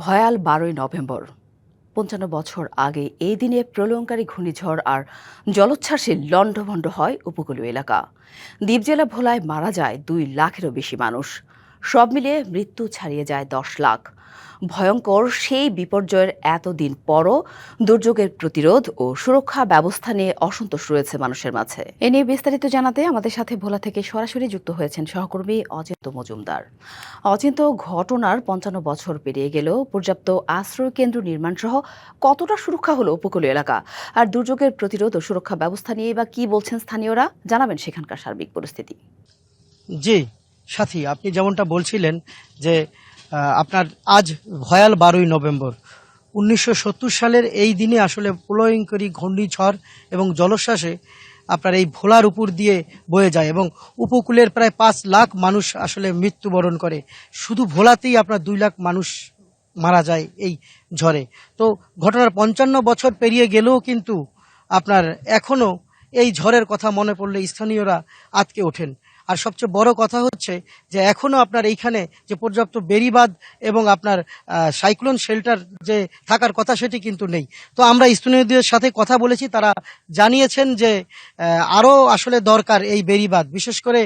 ভয়াল ১২ই নভেম্বর ৫৫ বছর আগে এই দিনে প্রলয়ঙ্কারী ঘূর্ণিঝড় আর জলোচ্ছ্বাসে লণ্ডভণ্ড হয় উপকূলীয় এলাকা। দ্বীপ জেলা ভোলায় মারা যায় ২ লাখেরও বেশি মানুষ। সব মিলিয়ে মৃত্যু ছাড়িয়ে যায় ১০ লাখ। ভয়ঙ্কর সেই বিপর্যয়ের এতদিন পরও দুর্যোগের প্রতিরোধ ও সুরক্ষা ব্যবস্থা নিয়ে অসন্তোষ রয়েছে মানুষের মাঝে। এ নিয়ে বিস্তারিত জানাতে আমাদের সাথে ভোলা থেকে সরাসরি যুক্ত হয়েছেন সহকর্মী অচিন্ত মজুমদার। অচিন্ত, ঘটনার ৫৫ বছর পেরিয়ে গেলেও পর্যাপ্ত আশ্রয় কেন্দ্র নির্মাণ সহ কতটা সুরক্ষা হলো উপকূলীয় এলাকা, আর দুর্যোগের প্রতিরোধ ও সুরক্ষা ব্যবস্থা নিয়ে বা কি বলছেন স্থানীয়রা, জানাবেন সেখানকার সার্বিক পরিস্থিতি। জি সাথী, আপনি যেমনটা বলছিলেন যে আপনার আজ ভয়াল ১২ই নভেম্বর ১৯৭০ সালের এই দিনে আসলে প্রলয়ঙ্করী ঘূর্ণিঝড় এবং জলোচ্ছ্বাসে আপনার এই ভোলার উপর দিয়ে বয়ে যায় এবং উপকূলের প্রায় ৫ লাখ মানুষ আসলে মৃত্যুবরণ করে। শুধু ভোলাতেই আপনার ২ লাখ মানুষ মারা যায় এই ঝড়ে। তো ঘটনার ৫৫ বছর পেরিয়ে গেলেও কিন্তু আপনার এখনও এই ঝড়ের কথা মনে পড়লে স্থানীয়রা আঁতকে ওঠেন। আর সবচেয়ে বড় কথা হচ্ছে যে এখনও আপনার এইখানে যে পর্যাপ্ত বেড়িবাঁধ এবং আপনার সাইক্লোন শেল্টার যে থাকার কথা সেটি কিন্তু নেই। তো আমরা স্থানীয়দের সাথে কথা বলেছি, তারা জানিয়েছেন যে আরও আসলে দরকার এই বেড়িবাঁধ। বিশেষ করে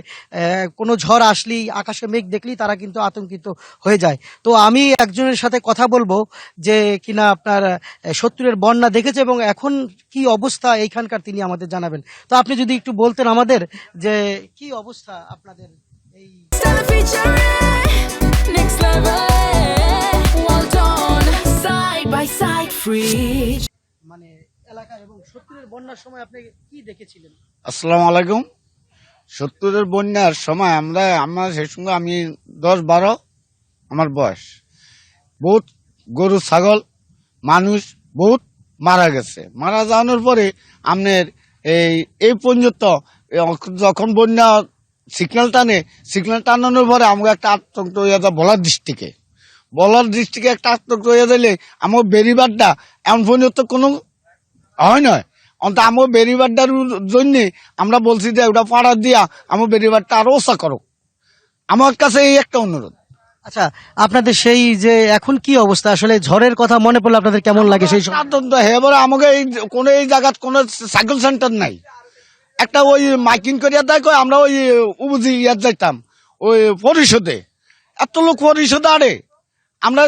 কোনো ঝড় আসলেই আকাশে মেঘ দেখলেই তারা কিন্তু আতঙ্কিত হয়ে যায়। তো আমি একজনের সাথে কথা বলবো যে কিনা আপনার ৭০-এর বন্যা দেখেছে এবং এখন কি অবস্থা এইখানকার, তিনি আমাদের জানাবেন। তো আপনি যদি একটু বলতেন আমাদের যে কি অবস্থা আপনাদের এই মানে এলাকা এবং ৭০-এর বন্যার সময় আপনি কি দেখেছিলেন? আসসালামু আলাইকুম। ৭০-এর বন্যার সময় আমার সেই সঙ্গে আমি ১০-১২ আমার বয়স, বহুত গরু ছাগল মানুষ বহুত মারা গেছে। মারা যাওয়ানোর পরে আপনার এই পর্যন্ত যখন বন্যা সিগন্যাল টানানোর পরে আমাকে একটা আতঙ্ক হয়ে যায় বলার ডিস্ট্রিক্টে একটা আতঙ্ক হয়ে দিলে আমার বেরিবারটা এমন পর্যন্ত কোনো হয় নয়। অন্তত আমার বেরিবারটার জন্যে আমরা বলছি যে ওটা পাড়া দিয়া আমার বেরিবারটা আরো ওসা করো। আমার কাছে এই একটা অনুরোধ। আচ্ছা, আপনাদের সেই যে এখন কি অবস্থা, আসলে ঝড়ের কথা মনে পড়লে আপনাদের কেমন লাগে? সেই আতঙ্ক এবারে আমাকে এই জায়গাত কোনো সাইকেল সেন্টার নাই। একটা ওই মাইকিং করিয়া দেয়, আমরা ওই উপজি ইয়ার যাইতাম ওই পরিষদে, এত লোক পরিষদে আরে আমরা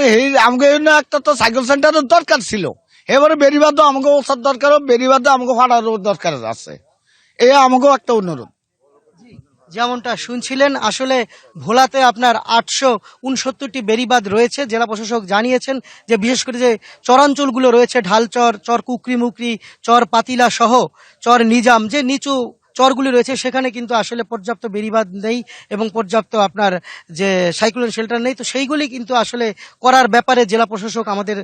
আমাকে একটা তো সাইকেল সেন্টারের দরকার ছিল। এবারে বেরিবাদও আমাকে ওষার দরকার, বেরিবাদও আমাকে ফাড়ারও দরকার আছে। এই আমাকেও একটা অনুরোধ। যেমনটা শুনছিলেন, আসলে ভোলাতে আপনার ৮৬৯টি বেড়িবাঁধ রয়েছে। জেলা প্রশাসক জানিয়েছেন যে বিশেষ করে যে চরাঞ্চলগুলো রয়েছে, ঢালচর, চর কুকরিমুকরি, চর পাতিলা সহ চর নিজাম, যে নিচু চরগুলি রয়েছে সেখানে কিন্তু আসলে পর্যাপ্ত বেড়িবাঁধ নেই এবং পর্যাপ্ত আপনার যে সাইক্লোন শেল্টার নেই। তো সেইগুলি কিন্তু আসলে করার ব্যাপারে জেলা প্রশাসক আমাদের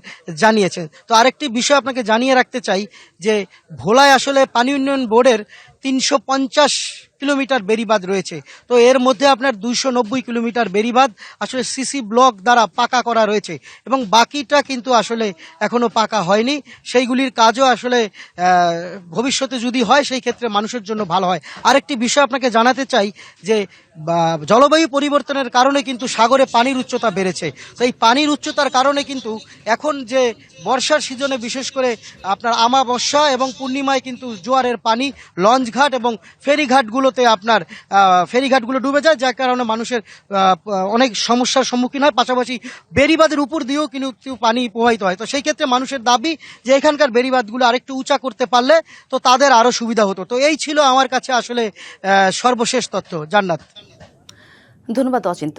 জানিয়েছেন। তো আরেকটি বিষয় আপনাকে জানিয়ে রাখতে চাই যে ভোলায় আসলে পানি উন্নয়ন বোর্ডের ৩৫০ কিলোমিটার বেড়িবাঁধ রয়েছে। তো এর মধ্যে আপনার ২৯০ কিলোমিটার বেড়িবাঁধ আসলে সিসি ব্লক দ্বারা পাকা করা রয়েছে এবং বাকিটা কিন্তু আসলে এখনো পাকা হয়নি। সেইগুলির কাজও আসলে ভবিষ্যতে যদি হয় সেই ক্ষেত্রে মানুষের জন্য ভালো হয়। আরেকটি বিষয় আপনাকে জানাতে চাই যে জলবায়ু পরিবর্তনের কারণে কিন্তু সাগরে পানির উচ্চতা বেড়েছে। তো এই পানির উচ্চতার কারণে কিন্তু এখন যে বর্ষার সিজনে বিশেষ করে আপনার আমাবস্যা এবং পূর্ণিমায় কিন্তু জোয়ারের পানি লঞ্চঘাট এবং ফেরিঘাটগুলোতে আপনার ফেরিঘাটগুলো ডুবে যায়, যার কারণে মানুষের অনেক সমস্যার সম্মুখীন হয়। পাশাপাশি বেড়িবাঁধের উপর দিয়েও কিন্তু পানি প্রবাহিত হয়। তো সেই ক্ষেত্রে মানুষের দাবি যে এখানকার বেড়িবাঁধগুলো আরেকটু উঁচা করতে পারলে তো তাদের আরও সুবিধা হতো। তো এই ছিল আমার কাছে আসলে সর্বশেষ তথ্য। জান্নাত, ধন্যবাদ অচিন্ত।